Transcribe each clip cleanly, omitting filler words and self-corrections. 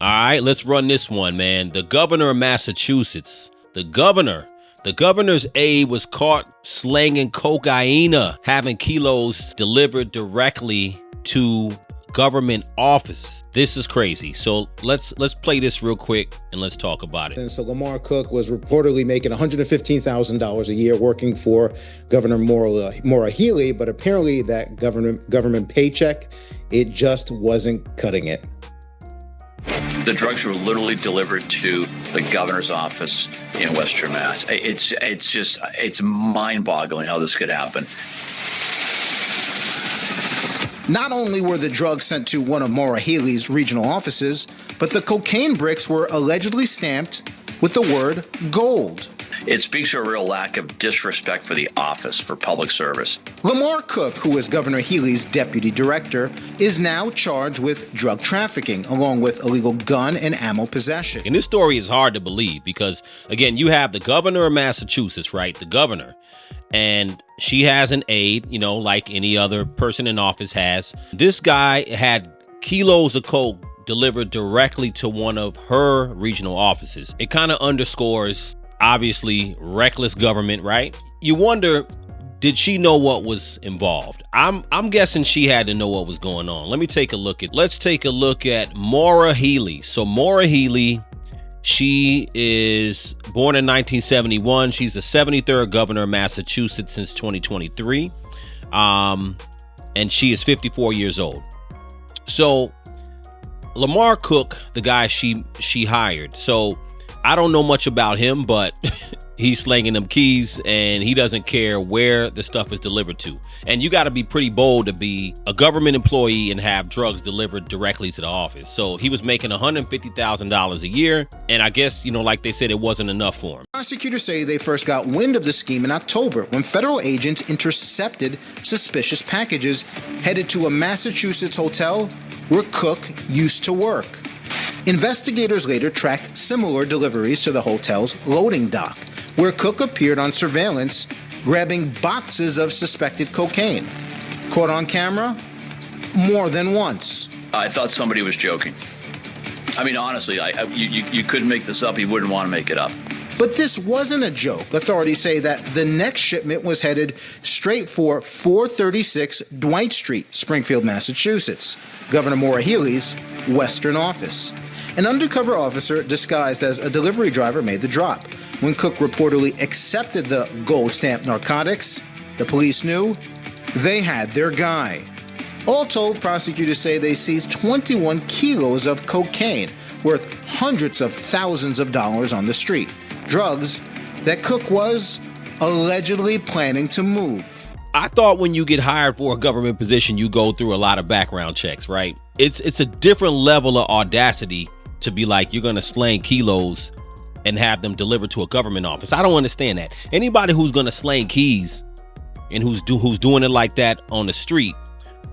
All right, let's run this one, man. The governor of Massachusetts, the governor's aide was caught slanging cocaine, having kilos delivered directly to government office. This is crazy. So let's play this real quick and let's talk about it. And so Lamar Cook was reportedly making $115,000 a year working for Governor Maura Healey, but apparently that government paycheck, it just wasn't cutting it. The drugs were literally delivered to the governor's office in Western Mass. It's mind-boggling how this could happen. Not only were the drugs sent to one of Maura Healey's regional offices, but the cocaine bricks were allegedly stamped with the word gold. It speaks to a real lack of disrespect for the office, for public service. Lamar Cook, who is Governor Healey's deputy director, is now charged with drug trafficking, along with illegal gun and ammo possession. And this story is hard to believe because, again, you have the governor of Massachusetts, right? The governor. And she has an aide, you know, like any other person in office has. This guy had kilos of coke delivered directly to one of her regional offices. It kind of underscores, obviously, reckless government, right? You wonder, did she know what was involved? I'm guessing she had to know what was going on. Let's take a look at Maura Healey. So Maura Healey, she is born in 1971. She's the 73rd governor of Massachusetts since 2023. And she is 54 years old. So Lamar Cook, the guy she hired. So I don't know much about him, but he's slanging them keys and he doesn't care where the stuff is delivered to. And you got to be pretty bold to be a government employee and have drugs delivered directly to the office. So he was making $150,000 a year. And I guess, you know, like they said, it wasn't enough for him. Prosecutors say they first got wind of the scheme in October when federal agents intercepted suspicious packages headed to a Massachusetts hotel where Cook used to work. Investigators later tracked similar deliveries to the hotel's loading dock, where Cook appeared on surveillance grabbing boxes of suspected cocaine. Caught on camera more than once. I thought somebody was joking. I mean, honestly, you couldn't make this up. You wouldn't want to make it up. But this wasn't a joke. Authorities say that the next shipment was headed straight for 436 Dwight Street, Springfield, Massachusetts, Governor Maura Healey's Western office. An undercover officer disguised as a delivery driver made the drop. When Cook reportedly accepted the gold-stamped narcotics, the police knew they had their guy. All told, prosecutors say they seized 21 kilos of cocaine, worth hundreds of thousands of dollars on the street. Drugs that Cook was allegedly planning to move. I thought when you get hired for a government position, you go through a lot of background checks, right? It's a different level of audacity to be like, you're going to slang kilos and have them delivered to a government office. I don't understand that. Anybody who's going to slang keys and who's doing it like that on the street,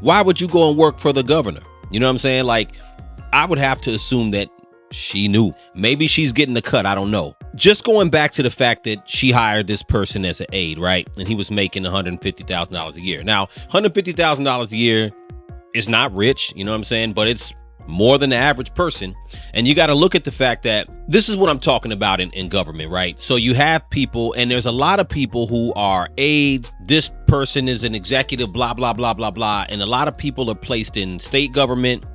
why would you go and work for the governor? You know what I'm saying? Like, I would have to assume that she knew. Maybe she's getting the cut. I don't know. Just going back to the fact that she hired this person as an aide, right? And he was making $150,000 a year. Now, $150,000 a year is not rich, you know what I'm saying? But it's more than the average person. And you got to look at the fact that this is what I'm talking about in government, right? So you have people, and there's a lot of people who are aides. This person is an executive, blah, blah, blah, blah, blah. And a lot of people are placed in state government,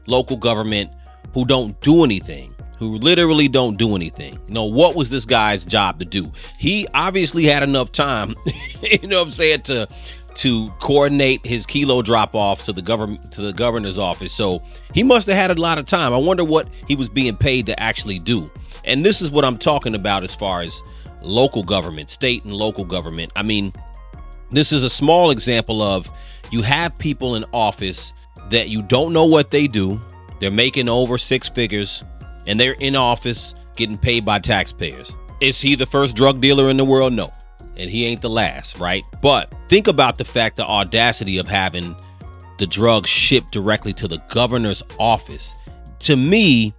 local government, who don't do anything, who literally don't do anything. You know, what was this guy's job to do? He obviously had enough time, you know what I'm saying, to coordinate his kilo drop off to the governor's office. So he must have had a lot of time. I wonder what he was being paid to actually do. And this is what I'm talking about as far as local government, state and local government. I mean, this is a small example of, you have people in office that you don't know what they do. They're making over six figures and they're in office getting paid by taxpayers. Is he the first drug dealer in the world? No. And he ain't the last, right? But think about the fact, the audacity of having the drugs shipped directly to the governor's office. To me,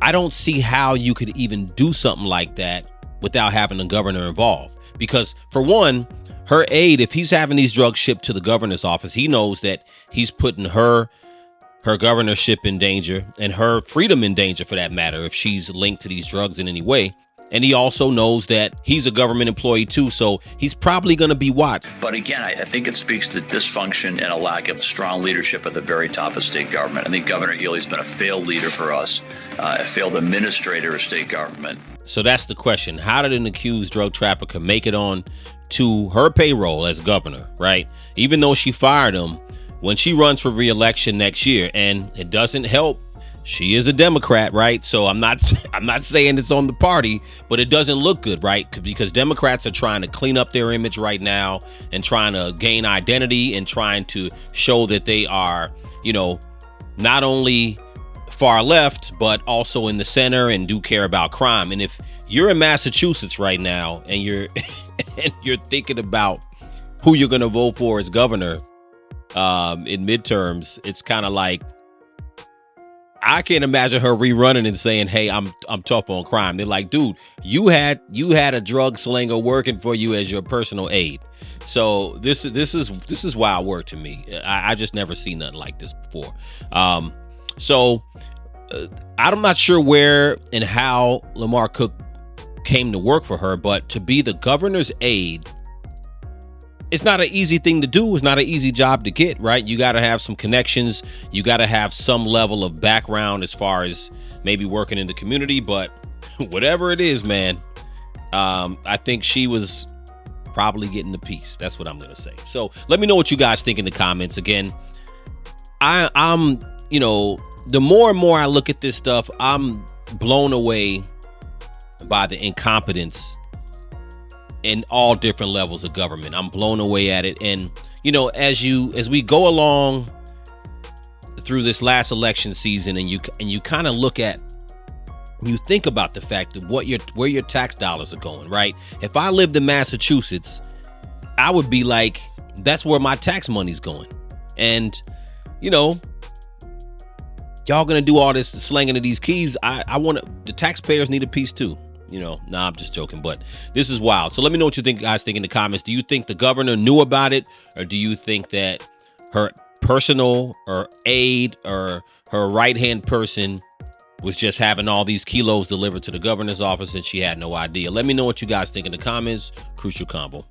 I don't see how you could even do something like that without having the governor involved. Because for one, her aide, if he's having these drugs shipped to the governor's office, he knows that he's putting her her governorship in danger and her freedom in danger, for that matter, if she's linked to these drugs in any way. And he also knows that he's a government employee too, so he's probably going to be watched. But again, I think it speaks to dysfunction and a lack of strong leadership at the very top of state government. I think Governor Healey's been a failed leader for us, a failed administrator of state government. So that's the question. How did an accused drug trafficker make it on to her payroll as governor, right? Even though she fired him, when she runs for re-election next year, and it doesn't help, she is a Democrat, right? So I'm not saying it's on the party, but it doesn't look good, right? Because Democrats are trying to clean up their image right now and trying to gain identity and trying to show that they are, you know, not only far left, but also in the center and do care about crime. And if you're in Massachusetts right now and you're and you're thinking about who you're going to vote for as governor in midterms, it's kind of like, I can't imagine her rerunning and saying, "Hey, I'm tough on crime." They're like, "Dude, you had a drug slinger working for you as your personal aide." So this is wild work to me. I just never seen nothing like this before. So I'm not sure where and how Lamar Cook came to work for her, but to be the governor's aide, it's not an easy thing to do. It's not an easy job to get, right? You got to have some connections. You got to have some level of background as far as maybe working in the community. But whatever it is, man, I think she was probably getting the piece. That's what I'm going to say. So let me know what you guys think in the comments. Again, I'm, you know, the more and more I look at this stuff, I'm blown away by the incompetence in all different levels of government. I'm blown away at it. And, you know, as we go along through this last election season and you kind of look at, you think about the fact of where your tax dollars are going, right? If I lived in Massachusetts, I would be like, that's where my tax money's going. And, you know, y'all gonna do all this slanging of these keys. The taxpayers need a piece too. You know, nah, I'm just joking, but this is wild. So let me know what you guys think in the comments. Do you think the governor knew about it, or do you think that her personal or aide or her right-hand person was just having all these kilos delivered to the governor's office and she had no idea? Let me know what you guys think in the comments. Crucial Combo.